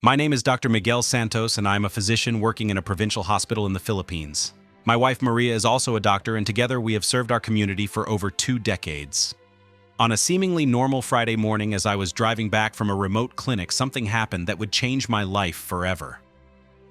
My name is Dr. Miguel Santos, and I'm a physician working in a provincial hospital in the Philippines. My wife Maria is also a doctor, and together we have served our community for over 2 decades. On a seemingly normal Friday morning, as I was driving back from a remote clinic, something happened that would change my life forever.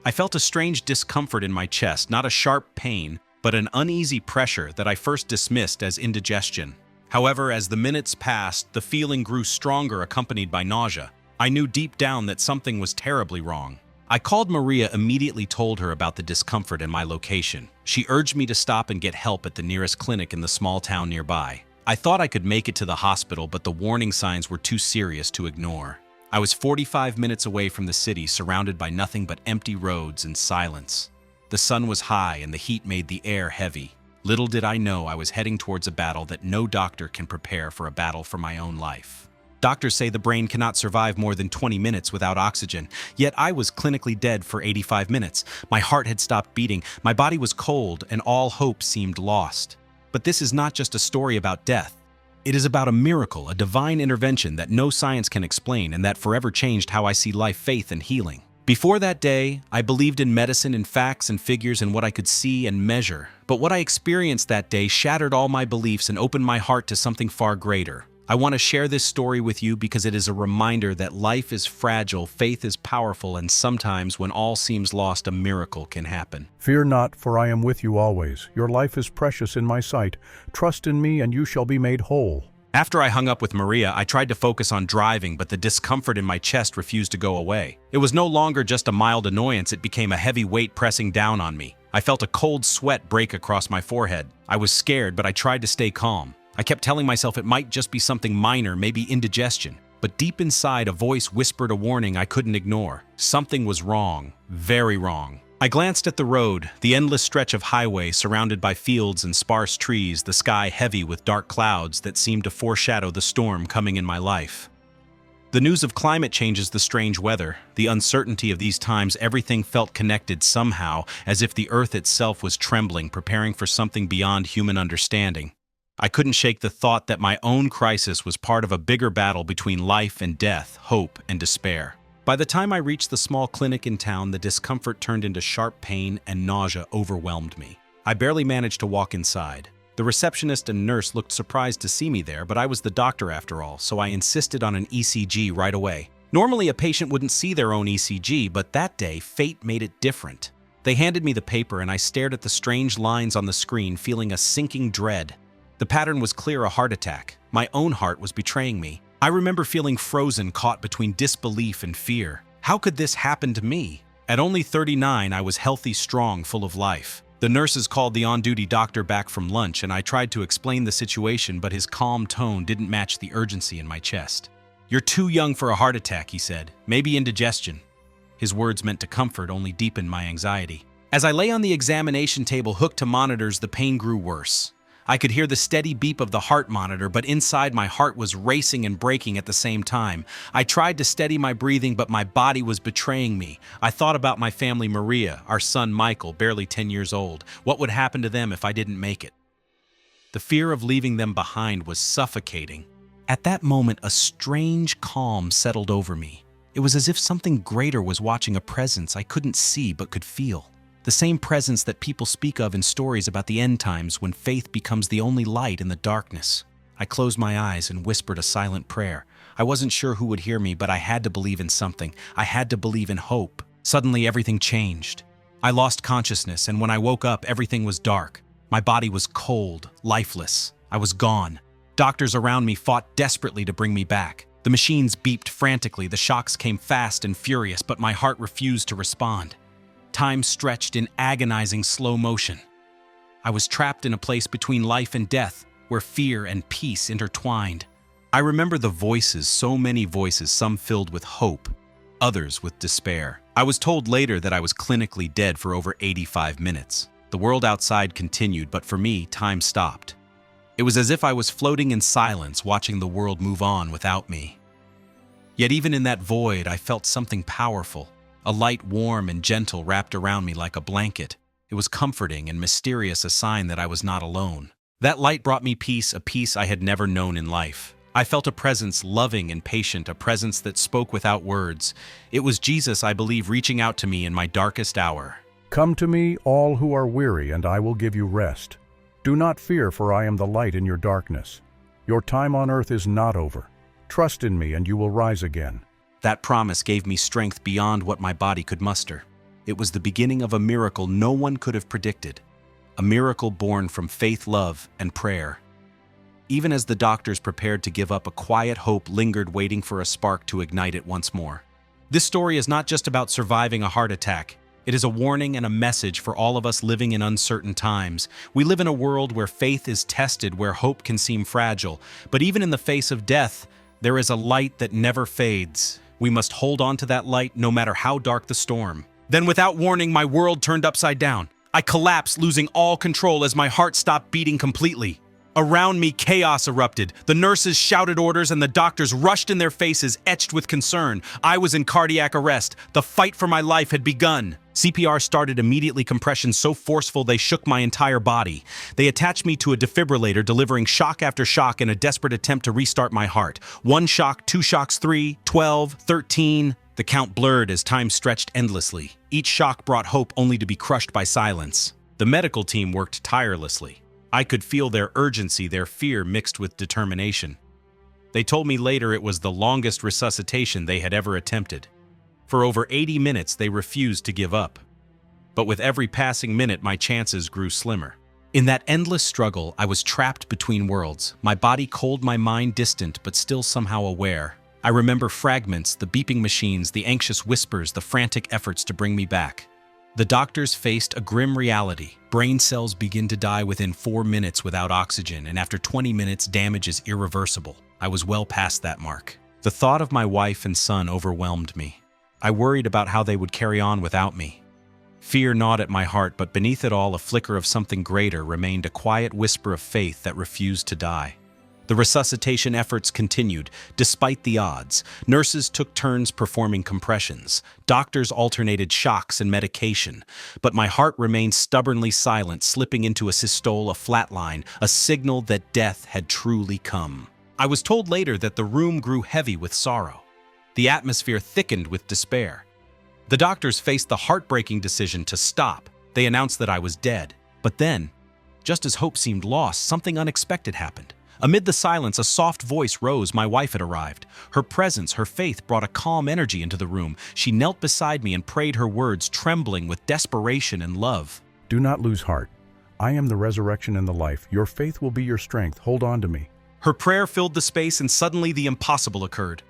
I felt a strange discomfort in my chest, not a sharp pain, but an uneasy pressure that I first dismissed as indigestion. However, as the minutes passed, the feeling grew stronger, accompanied by nausea. I knew deep down that something was terribly wrong. I called Maria, immediately told her about the discomfort and my location. She urged me to stop and get help at the nearest clinic in the small town nearby. I thought I could make it to the hospital, but the warning signs were too serious to ignore. I was 45 minutes away from the city, surrounded by nothing but empty roads and silence. The sun was high and the heat made the air heavy. Little did I know I was heading towards a battle that no doctor can prepare for, a battle for my own life. Doctors say the brain cannot survive more than 20 minutes without oxygen, yet I was clinically dead for 85 minutes. My heart had stopped beating, my body was cold, and all hope seemed lost. But this is not just a story about death. It is about a miracle, a divine intervention that no science can explain and that forever changed how I see life, faith, and healing. Before that day, I believed in medicine, in facts and figures, and what I could see and measure. But what I experienced that day shattered all my beliefs and opened my heart to something far greater. I want to share this story with you because it is a reminder that life is fragile, faith is powerful, and sometimes when all seems lost, a miracle can happen. Fear not, for I am with you always. Your life is precious in my sight. Trust in me, and you shall be made whole. After I hung up with Maria, I tried to focus on driving, but the discomfort in my chest refused to go away. It was no longer just a mild annoyance, it became a heavy weight pressing down on me. I felt a cold sweat break across my forehead. I was scared, but I tried to stay calm. I kept telling myself it might just be something minor, maybe indigestion. But deep inside, a voice whispered a warning I couldn't ignore. Something was wrong, very wrong. I glanced at the road, the endless stretch of highway surrounded by fields and sparse trees, the sky heavy with dark clouds that seemed to foreshadow the storm coming in my life. The news of climate changes, the strange weather, the uncertainty of these times, everything felt connected somehow, as if the earth itself was trembling, preparing for something beyond human understanding. I couldn't shake the thought that my own crisis was part of a bigger battle between life and death, hope and despair. By the time I reached the small clinic in town, the discomfort turned into sharp pain and nausea overwhelmed me. I barely managed to walk inside. The receptionist and nurse looked surprised to see me there, but I was the doctor after all, so I insisted on an ECG right away. Normally a patient wouldn't see their own ECG, but that day, fate made it different. They handed me the paper and I stared at the strange lines on the screen, feeling a sinking dread. The pattern was clear, a heart attack. My own heart was betraying me. I remember feeling frozen, caught between disbelief and fear. How could this happen to me? At only 39, I was healthy, strong, full of life. The nurses called the on-duty doctor back from lunch, and I tried to explain the situation, but his calm tone didn't match the urgency in my chest. "You're too young for a heart attack," he said. "Maybe indigestion." His words meant to comfort, only deepened my anxiety. As I lay on the examination table hooked to monitors, the pain grew worse. I could hear the steady beep of the heart monitor, but inside my heart was racing and breaking at the same time. I tried to steady my breathing, but my body was betraying me. I thought about my family, Maria, our son Michael, barely 10 years old. What would happen to them if I didn't make it? The fear of leaving them behind was suffocating. At that moment, a strange calm settled over me. It was as if something greater was watching, a presence I couldn't see but could feel. The same presence that people speak of in stories about the end times, when faith becomes the only light in the darkness. I closed my eyes and whispered a silent prayer. I wasn't sure who would hear me, but I had to believe in something. I had to believe in hope. Suddenly, everything changed. I lost consciousness, and when I woke up, everything was dark. My body was cold, lifeless. I was gone. Doctors around me fought desperately to bring me back. The machines beeped frantically, the shocks came fast and furious, but my heart refused to respond. Time stretched in agonizing slow motion. I was trapped in a place between life and death, where fear and peace intertwined. I remember the voices, so many voices, some filled with hope, others with despair. I was told later that I was clinically dead for over 85 minutes. The world outside continued, but for me, time stopped. It was as if I was floating in silence, watching the world move on without me. Yet even in that void, I felt something powerful. A light, warm and gentle, wrapped around me like a blanket. It was comforting and mysterious, a sign that I was not alone. That light brought me peace, a peace I had never known in life. I felt a presence loving and patient, a presence that spoke without words. It was Jesus, I believe, reaching out to me in my darkest hour. Come to me, all who are weary, and I will give you rest. Do not fear, for I am the light in your darkness. Your time on earth is not over. Trust in me, and you will rise again. That promise gave me strength beyond what my body could muster. It was the beginning of a miracle no one could have predicted. A miracle born from faith, love, and prayer. Even as the doctors prepared to give up, a quiet hope lingered, waiting for a spark to ignite it once more. This story is not just about surviving a heart attack. It is a warning and a message for all of us living in uncertain times. We live in a world where faith is tested, where hope can seem fragile. But even in the face of death, there is a light that never fades. We must hold on to that light no matter how dark the storm. Then, without warning, my world turned upside down. I collapsed, losing all control as my heart stopped beating completely. Around me, chaos erupted. The nurses shouted orders and the doctors rushed in, their faces etched with concern. I was in cardiac arrest. The fight for my life had begun. CPR started immediately, compressions so forceful they shook my entire body. They attached me to a defibrillator, delivering shock after shock in a desperate attempt to restart my heart. 1 shock, 2 shocks, 3, 12, 13. The count blurred as time stretched endlessly. Each shock brought hope, only to be crushed by silence. The medical team worked tirelessly. I could feel their urgency, their fear mixed with determination. They told me later it was the longest resuscitation they had ever attempted. For over 80 minutes, they refused to give up. But with every passing minute, my chances grew slimmer. In that endless struggle, I was trapped between worlds, my body cold, my mind distant, but still somehow aware. I remember fragments, the beeping machines, the anxious whispers, the frantic efforts to bring me back. The doctors faced a grim reality. Brain cells begin to die within 4 minutes without oxygen, and after 20 minutes, damage is irreversible. I was well past that mark. The thought of my wife and son overwhelmed me. I worried about how they would carry on without me. Fear gnawed at my heart, but beneath it all, a flicker of something greater remained, a quiet whisper of faith that refused to die. The resuscitation efforts continued, despite the odds. Nurses took turns performing compressions. Doctors alternated shocks and medication. But my heart remained stubbornly silent, slipping into a systole, a flatline, a signal that death had truly come. I was told later that the room grew heavy with sorrow. The atmosphere thickened with despair. The doctors faced the heartbreaking decision to stop. They announced that I was dead. But then, just as hope seemed lost, something unexpected happened. Amid the silence, a soft voice rose. My wife had arrived. Her presence, her faith brought a calm energy into the room. She knelt beside me and prayed her words, trembling with desperation and love. Do not lose heart. I am the resurrection and the life. Your faith will be your strength. Hold on to me. Her prayer filled the space, and suddenly the impossible occurred.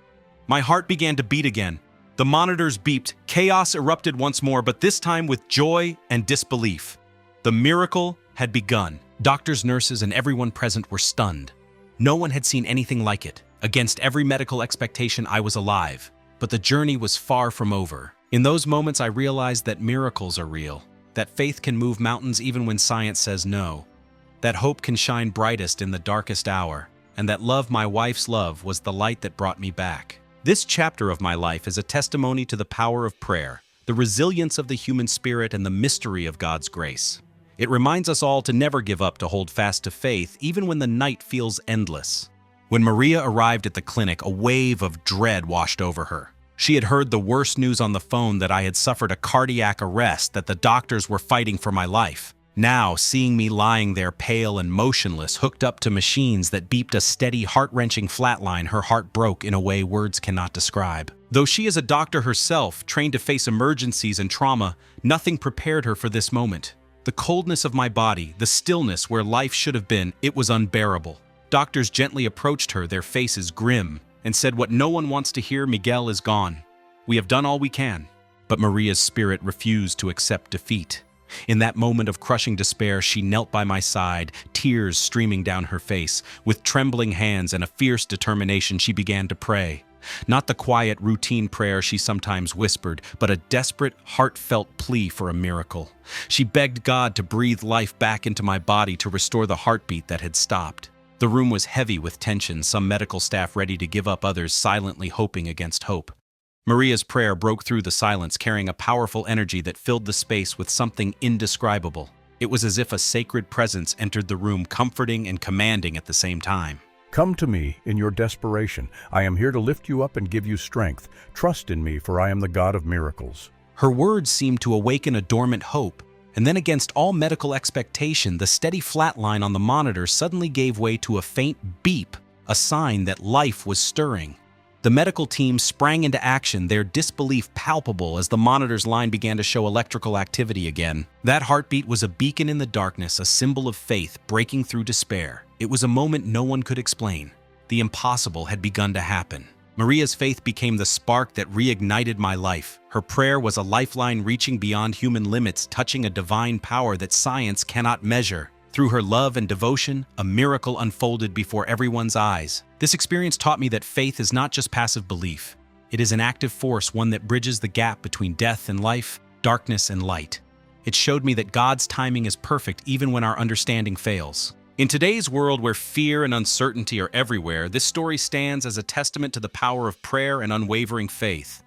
My heart began to beat again. The monitors beeped. Chaos erupted once more, but this time with joy and disbelief. The miracle had begun. Doctors, nurses, and everyone present were stunned. No one had seen anything like it. Against every medical expectation, I was alive. But the journey was far from over. In those moments, I realized that miracles are real, that faith can move mountains even when science says no, that hope can shine brightest in the darkest hour, and that love, my wife's love, was the light that brought me back. This chapter of my life is a testimony to the power of prayer, the resilience of the human spirit, and the mystery of God's grace. It reminds us all to never give up, to hold fast to faith, even when the night feels endless. When Maria arrived at the clinic, a wave of dread washed over her. She had heard the worst news on the phone, that I had suffered a cardiac arrest, that the doctors were fighting for my life. Now, seeing me lying there pale and motionless, hooked up to machines that beeped a steady, heart-wrenching flatline, her heart broke in a way words cannot describe. Though she is a doctor herself, trained to face emergencies and trauma, nothing prepared her for this moment. The coldness of my body, the stillness where life should have been, it was unbearable. Doctors gently approached her, their faces grim, and said what no one wants to hear: Miguel is gone. We have done all we can. But Maria's spirit refused to accept defeat. In that moment of crushing despair, she knelt by my side, tears streaming down her face. With trembling hands and a fierce determination, she began to pray. Not the quiet, routine prayer she sometimes whispered, but a desperate, heartfelt plea for a miracle. She begged God to breathe life back into my body, to restore the heartbeat that had stopped. The room was heavy with tension, some medical staff ready to give up, others silently hoping against hope. Maria's prayer broke through the silence, carrying a powerful energy that filled the space with something indescribable. It was as if a sacred presence entered the room, comforting and commanding at the same time. Come to me in your desperation. I am here to lift you up and give you strength. Trust in me, for I am the God of miracles." Her words seemed to awaken a dormant hope, and then against all medical expectation, the steady flat line on the monitor suddenly gave way to a faint beep, a sign that life was stirring. The medical team sprang into action, their disbelief palpable as the monitor's line began to show electrical activity again. That heartbeat was a beacon in the darkness, a symbol of faith breaking through despair. It was a moment no one could explain. The impossible had begun to happen. Maria's faith became the spark that reignited my life. Her prayer was a lifeline reaching beyond human limits, touching a divine power that science cannot measure. Through her love and devotion, a miracle unfolded before everyone's eyes. This experience taught me that faith is not just passive belief. It is an active force, one that bridges the gap between death and life, darkness and light. It showed me that God's timing is perfect even when our understanding fails. In today's world where fear and uncertainty are everywhere, this story stands as a testament to the power of prayer and unwavering faith.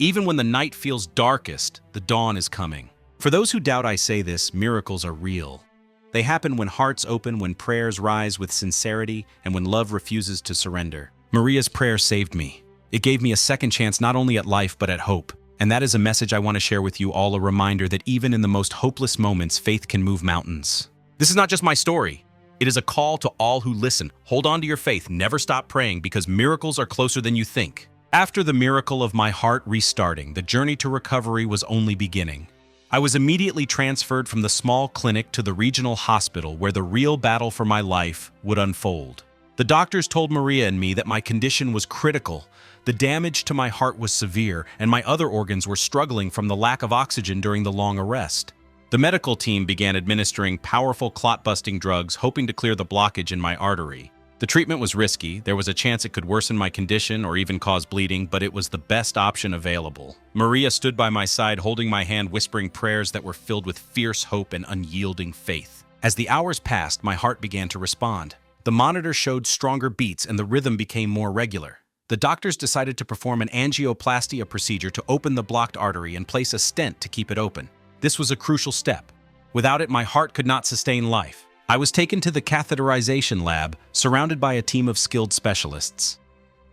Even when the night feels darkest, the dawn is coming. For those who doubt I say this, miracles are real. They happen when hearts open, when prayers rise with sincerity, and when love refuses to surrender. Maria's prayer saved me. It gave me a second chance not only at life but at hope. And that is a message I want to share with you all, a reminder that even in the most hopeless moments, faith can move mountains. This is not just my story. It is a call to all who listen. Hold on to your faith, never stop praying, because miracles are closer than you think. After the miracle of my heart restarting, the journey to recovery was only beginning. I was immediately transferred from the small clinic to the regional hospital where the real battle for my life would unfold. The doctors told Maria and me that my condition was critical. The damage to my heart was severe, and my other organs were struggling from the lack of oxygen during the long arrest. The medical team began administering powerful clot-busting drugs, hoping to clear the blockage in my artery. The treatment was risky. There was a chance it could worsen my condition or even cause bleeding, but it was the best option available. Maria stood by my side, holding my hand, whispering prayers that were filled with fierce hope and unyielding faith. As the hours passed, my heart began to respond. The monitor showed stronger beats and the rhythm became more regular. The doctors decided to perform an angioplasty, a procedure to open the blocked artery and place a stent to keep it open. This was a crucial step. Without it, my heart could not sustain life. I was taken to the catheterization lab, surrounded by a team of skilled specialists.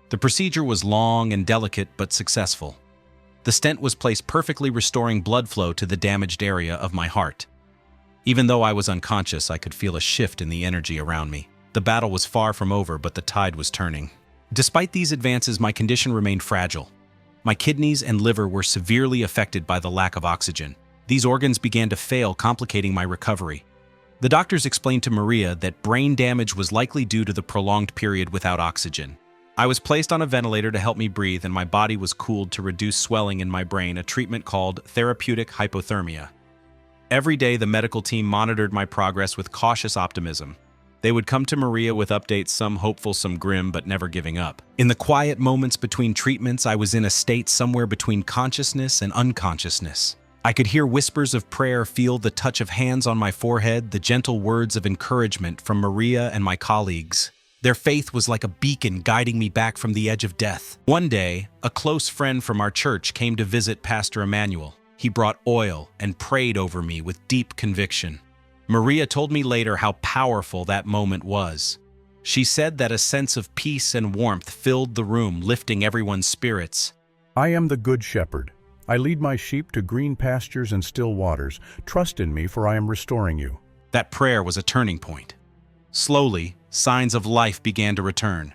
The procedure was long and delicate, but successful. The stent was placed perfectly, restoring blood flow to the damaged area of my heart. Even though I was unconscious, I could feel a shift in the energy around me. The battle was far from over, but the tide was turning. Despite these advances, my condition remained fragile. My kidneys and liver were severely affected by the lack of oxygen. These organs began to fail, complicating my recovery. The doctors explained to Maria that brain damage was likely due to the prolonged period without oxygen. I was placed on a ventilator to help me breathe, and my body was cooled to reduce swelling in my brain, a treatment called therapeutic hypothermia. Every day, the medical team monitored my progress with cautious optimism. They would come to Maria with updates, some hopeful, some grim, but never giving up. In the quiet moments between treatments, I was in a state somewhere between consciousness and unconsciousness. I could hear whispers of prayer, feel the touch of hands on my forehead, the gentle words of encouragement from Maria and my colleagues. Their faith was like a beacon guiding me back from the edge of death. One day, a close friend from our church came to visit Pastor Emmanuel. He brought oil and prayed over me with deep conviction. Maria told me later how powerful that moment was. She said that a sense of peace and warmth filled the room, lifting everyone's spirits. "I am the good shepherd. I lead my sheep to green pastures and still waters. Trust in me, for I am restoring you." That prayer was a turning point. Slowly, signs of life began to return.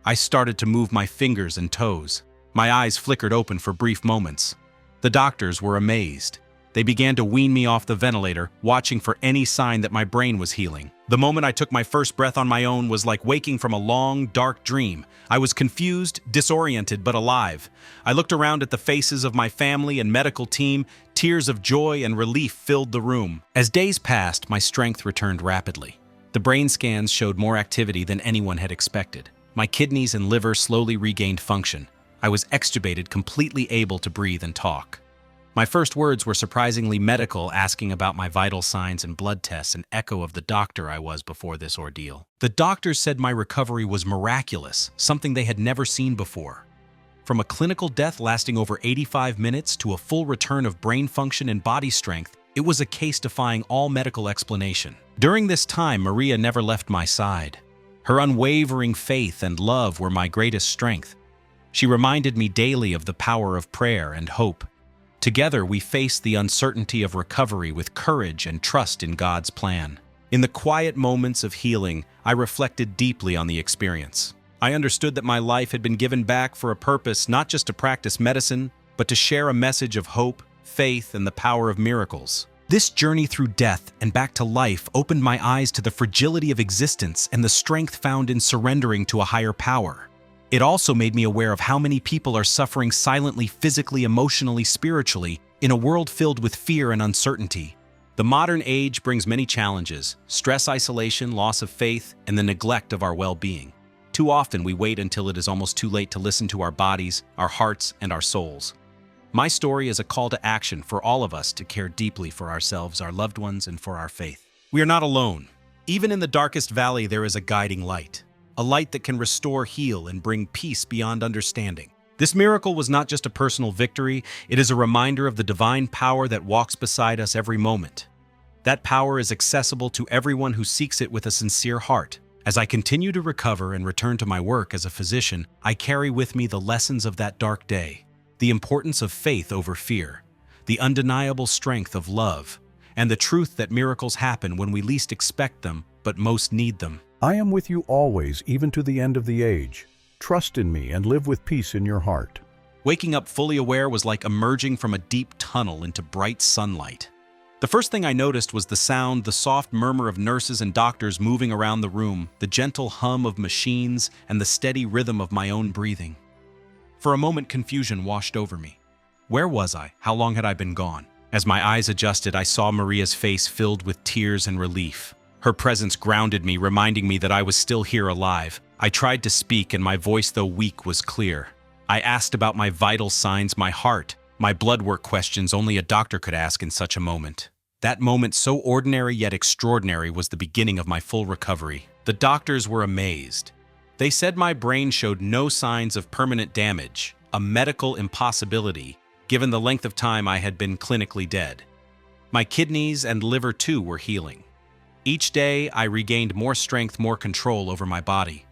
I started to move my fingers and toes. My eyes flickered open for brief moments. The doctors were amazed. They began to wean me off the ventilator, watching for any sign that my brain was healing. The moment I took my first breath on my own was like waking from a long, dark dream. I was confused, disoriented, but alive. I looked around at the faces of my family and medical team. Tears of joy and relief filled the room. As days passed, my strength returned rapidly. The brain scans showed more activity than anyone had expected. My kidneys and liver slowly regained function. I was extubated, completely able to breathe and talk. My first words were surprisingly medical, asking about my vital signs and blood tests, an echo of the doctor I was before this ordeal. The doctors said my recovery was miraculous, something they had never seen before. From a clinical death lasting over 85 minutes to a full return of brain function and body strength, it was a case defying all medical explanation. During this time, Maria never left my side. Her unwavering faith and love were my greatest strength. She reminded me daily of the power of prayer and hope. Together, we faced the uncertainty of recovery with courage and trust in God's plan. In the quiet moments of healing, I reflected deeply on the experience. I understood that my life had been given back for a purpose, not just to practice medicine, but to share a message of hope, faith, and the power of miracles. This journey through death and back to life opened my eyes to the fragility of existence and the strength found in surrendering to a higher power. It also made me aware of how many people are suffering silently, physically, emotionally, spiritually, in a world filled with fear and uncertainty. The modern age brings many challenges: stress, isolation, loss of faith, and the neglect of our well-being. Too often we wait until it is almost too late to listen to our bodies, our hearts, and our souls. My story is a call to action for all of us to care deeply for ourselves, our loved ones, and for our faith. We are not alone. Even in the darkest valley, there is a guiding light. A light that can restore, heal, and bring peace beyond understanding. This miracle was not just a personal victory, it is a reminder of the divine power that walks beside us every moment. That power is accessible to everyone who seeks it with a sincere heart. As I continue to recover and return to my work as a physician, I carry with me the lessons of that dark day. The importance of faith over fear, the undeniable strength of love, and the truth that miracles happen when we least expect them, but most need them. I am with you always, even to the end of the age. Trust in me and live with peace in your heart. Waking up fully aware was like emerging from a deep tunnel into bright sunlight. The first thing I noticed was the sound, the soft murmur of nurses and doctors moving around the room, the gentle hum of machines, and the steady rhythm of my own breathing. For a moment, confusion washed over me. Where was I? How long had I been gone? As my eyes adjusted, I saw Maria's face filled with tears and relief. Her presence grounded me, reminding me that I was still here alive. I tried to speak, and my voice, though weak, was clear. I asked about my vital signs, my heart, my blood work, questions only a doctor could ask in such a moment. That moment, so ordinary yet extraordinary, was the beginning of my full recovery. The doctors were amazed. They said my brain showed no signs of permanent damage, a medical impossibility, given the length of time I had been clinically dead. My kidneys and liver, too, were healing. Each day, I regained more strength, more control over my body.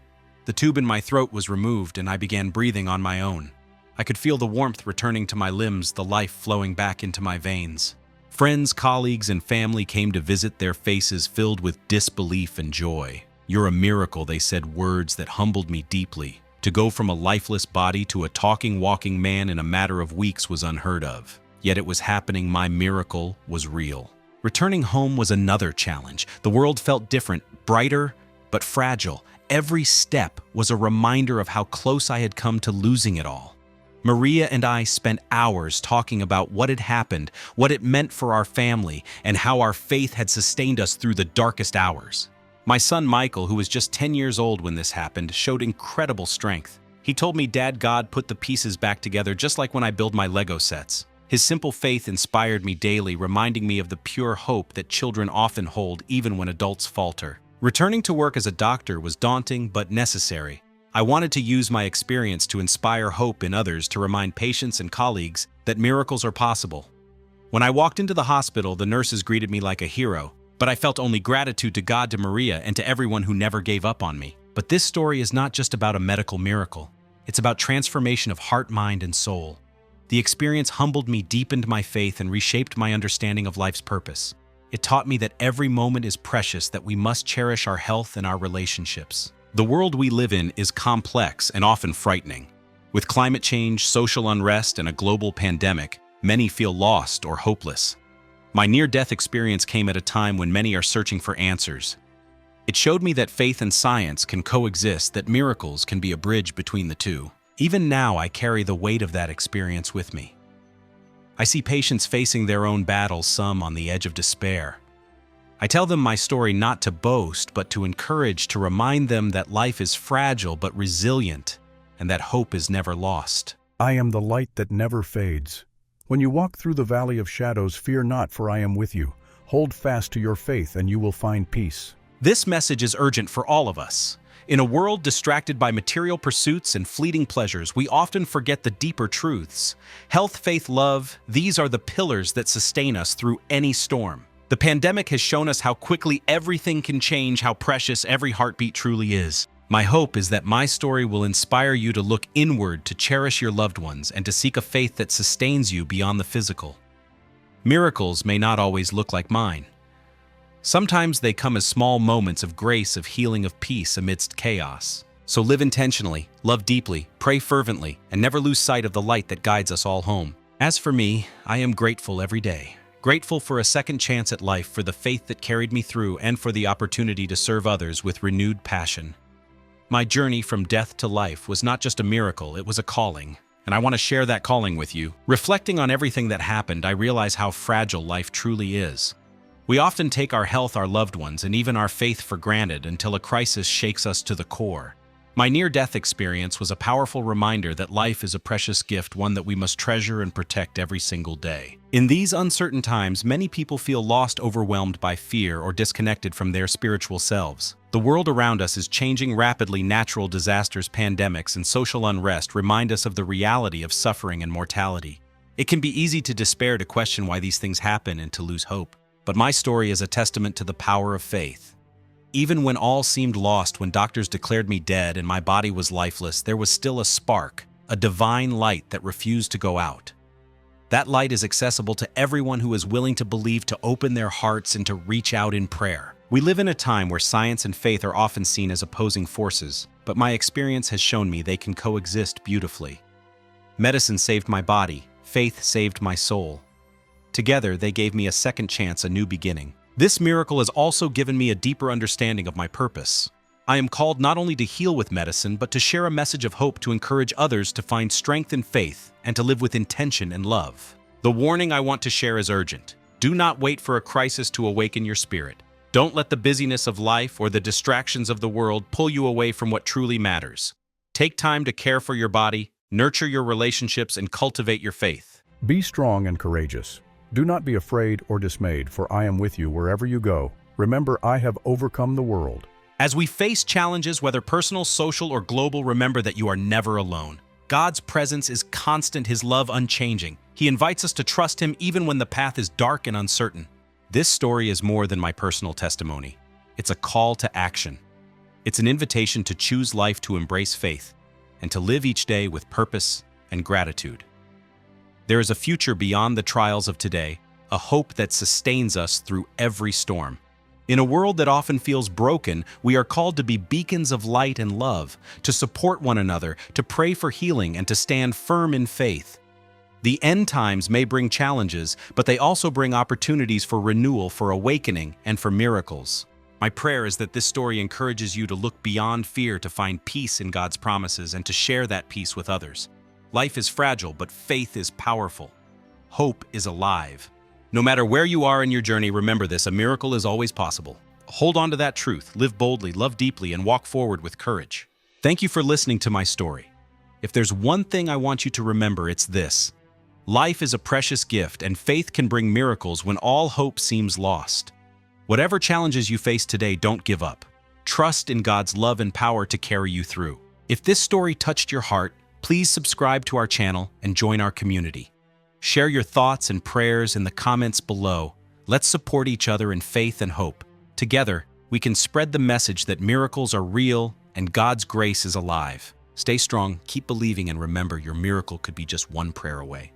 The tube in my throat was removed, and I began breathing on my own. I could feel the warmth returning to my limbs, the life flowing back into my veins. Friends, colleagues, and family came to visit, their faces filled with disbelief and joy. "You're a miracle," they said, words that humbled me deeply. To go from a lifeless body to a talking, walking man in a matter of weeks was unheard of. Yet it was happening. My miracle was real. Returning home was another challenge. The world felt different, brighter, but fragile. Every step was a reminder of how close I had come to losing it all. Maria and I spent hours talking about what had happened, what it meant for our family, and how our faith had sustained us through the darkest hours. My son Michael, who was just 10 years old when this happened, showed incredible strength. He told me, "Dad, God put the pieces back together just like when I build my Lego sets." His simple faith inspired me daily, reminding me of the pure hope that children often hold even when adults falter. Returning to work as a doctor was daunting but necessary. I wanted to use my experience to inspire hope in others, to remind patients and colleagues that miracles are possible. When I walked into the hospital, the nurses greeted me like a hero, but I felt only gratitude to God, to Maria, and to everyone who never gave up on me. But this story is not just about a medical miracle. It's about transformation of heart, mind, and soul. The experience humbled me, deepened my faith, and reshaped my understanding of life's purpose. It taught me that every moment is precious, that we must cherish our health and our relationships. The world we live in is complex and often frightening. With climate change, social unrest, and a global pandemic, many feel lost or hopeless. My near-death experience came at a time when many are searching for answers. It showed me that faith and science can coexist, that miracles can be a bridge between the two. Even now, I carry the weight of that experience with me. I see patients facing their own battles, some on the edge of despair. I tell them my story not to boast, but to encourage, to remind them that life is fragile but resilient, and that hope is never lost. I am the light that never fades. When you walk through the valley of shadows, fear not, for I am with you. Hold fast to your faith, and you will find peace. This message is urgent for all of us. In a world distracted by material pursuits and fleeting pleasures, we often forget the deeper truths. Health, faith, love, these are the pillars that sustain us through any storm. The pandemic has shown us how quickly everything can change, how precious every heartbeat truly is. My hope is that my story will inspire you to look inward, to cherish your loved ones, and to seek a faith that sustains you beyond the physical. Miracles may not always look like mine. Sometimes they come as small moments of grace, of healing, of peace amidst chaos. So live intentionally, love deeply, pray fervently, and never lose sight of the light that guides us all home. As for me, I am grateful every day. Grateful for a second chance at life, for the faith that carried me through, and for the opportunity to serve others with renewed passion. My journey from death to life was not just a miracle, it was a calling. And I want to share that calling with you. Reflecting on everything that happened, I realize how fragile life truly is. We often take our health, our loved ones, and even our faith for granted until a crisis shakes us to the core. My near-death experience was a powerful reminder that life is a precious gift, one that we must treasure and protect every single day. In these uncertain times, many people feel lost, overwhelmed by fear, or disconnected from their spiritual selves. The world around us is changing rapidly. Natural disasters, pandemics, and social unrest remind us of the reality of suffering and mortality. It can be easy to despair, to question why these things happen, and to lose hope. But my story is a testament to the power of faith. Even when all seemed lost, when doctors declared me dead and my body was lifeless, there was still a spark, a divine light that refused to go out. That light is accessible to everyone who is willing to believe, to open their hearts, and to reach out in prayer. We live in a time where science and faith are often seen as opposing forces, but my experience has shown me they can coexist beautifully. Medicine saved my body, faith saved my soul. Together, they gave me a second chance, a new beginning. This miracle has also given me a deeper understanding of my purpose. I am called not only to heal with medicine, but to share a message of hope, to encourage others to find strength in faith, and to live with intention and love. The warning I want to share is urgent. Do not wait for a crisis to awaken your spirit. Don't let the busyness of life or the distractions of the world pull you away from what truly matters. Take time to care for your body, nurture your relationships, and cultivate your faith. Be strong and courageous. Do not be afraid or dismayed, for I am with you wherever you go. Remember, I have overcome the world. As we face challenges, whether personal, social, or global, remember that you are never alone. God's presence is constant, His love unchanging. He invites us to trust Him even when the path is dark and uncertain. This story is more than my personal testimony. It's a call to action. It's an invitation to choose life, to embrace faith, and to live each day with purpose and gratitude. There is a future beyond the trials of today, a hope that sustains us through every storm. In a world that often feels broken, we are called to be beacons of light and love, to support one another, to pray for healing, and to stand firm in faith. The end times may bring challenges, but they also bring opportunities for renewal, for awakening, and for miracles. My prayer is that this story encourages you to look beyond fear, to find peace in God's promises, and to share that peace with others. Life is fragile, but faith is powerful. Hope is alive. No matter where you are in your journey, remember this: a miracle is always possible. Hold on to that truth, live boldly, love deeply, and walk forward with courage. Thank you for listening to my story. If there's one thing I want you to remember, it's this: life is a precious gift, and faith can bring miracles when all hope seems lost. Whatever challenges you face today, don't give up. Trust in God's love and power to carry you through. If this story touched your heart, please subscribe to our channel and join our community. Share your thoughts and prayers in the comments below. Let's support each other in faith and hope. Together, we can spread the message that miracles are real and God's grace is alive. Stay strong, keep believing, and remember, your miracle could be just one prayer away.